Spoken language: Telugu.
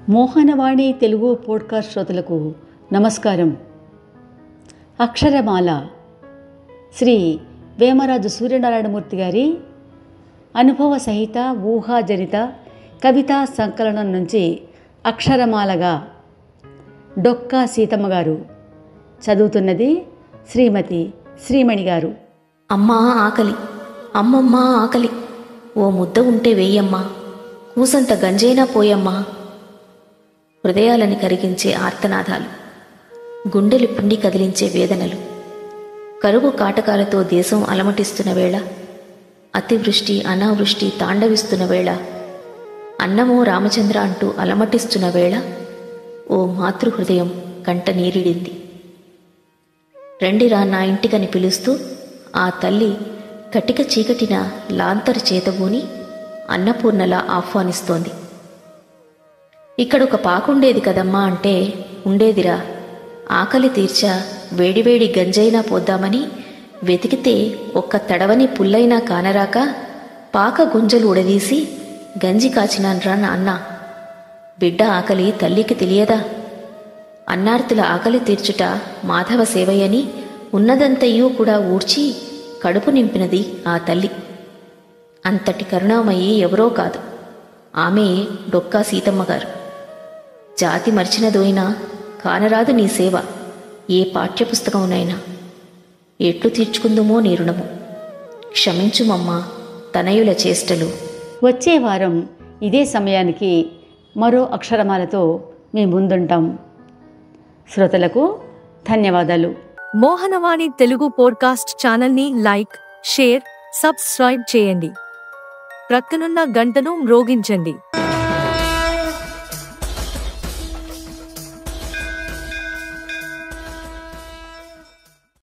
మోహనవాణి తెలుగు పోడ్కాస్ట్ శ్రోతలకు నమస్కారం. అక్షరమాల శ్రీ వేమరాజు సూర్యనారాయణమూర్తి గారి అనుభవ సహిత ఊహాజనిత కవితా సంకలనం నుంచి అక్షరమాలగా డొక్కా సీతమ్మ గారు చదువుతున్నది శ్రీమతి శ్రీమణి గారు. అమ్మా ఆకలి, అమ్మమ్మ ఆకలి, ఓ ముద్ద ఉంటే వేయమ్మా, కూసంత గంజైనా పోయమ్మా. హృదయాలని కరిగించే ఆర్తనాదాలు, గుండెలు పిండి కదిలించే వేదనలు, కరువు కాటకాలతో దేశం అలమటిస్తున్న వేళ, అతివృష్టి అనావృష్టి తాండవిస్తున్న వేళ, అన్నమో రామచంద్ర అంటూ అలమటిస్తున్న వేళ ఓ మాతృహృదయం కంట నీరిడింది. రండిరా నా ఇంటికని పిలుస్తూ ఆ తల్లి కటిక చీకటిన లాంతరు చేతబూని అన్నపూర్ణలా ఆహ్వానిస్తోంది. ఇక్కడొక పాకుండేది కదమ్మా అంటే, ఉండేదిరా, ఆకలి తీర్చా వేడివేడి గంజైనా పోద్దామని వెతికితే ఒక్క తడవని పుల్లైనా కానరాక పాక గుంజలు ఉడదీసి గంజి కాచినాన్రా అన్న. బిడ్డ ఆకలి తల్లికి తెలియదా? అన్నార్తుల ఆకలి తీర్చుట మాధవ సేవయని ఉన్నదంతయూ కూడా ఊడ్చి కడుపు నింపినది ఆ తల్లి. అంతటి కరుణామయి ఎవరో కాదు, ఆమె డొక్కా సీతమ్మగారు. జాతి మర్చినదోయినా కానరాదు నీ సేవ ఏ పాఠ్యపుస్తకమునైనా. ఎట్లు తీర్చుకుందుమో నీ రుణము, క్షమించుమమ్మా తనయుల చేష్టలు. వచ్చే వారం ఇదే సమయానికి మరో అక్షరమాలతో మీ ముందుంటాం. శ్రోతలకు ధన్యవాదాలు. మోహనవాణి తెలుగు పోడ్కాస్ట్ ఛానల్ని లైక్, షేర్, సబ్స్క్రైబ్ చేయండి. ప్రక్కనున్న గంటను మ్రోగించండి.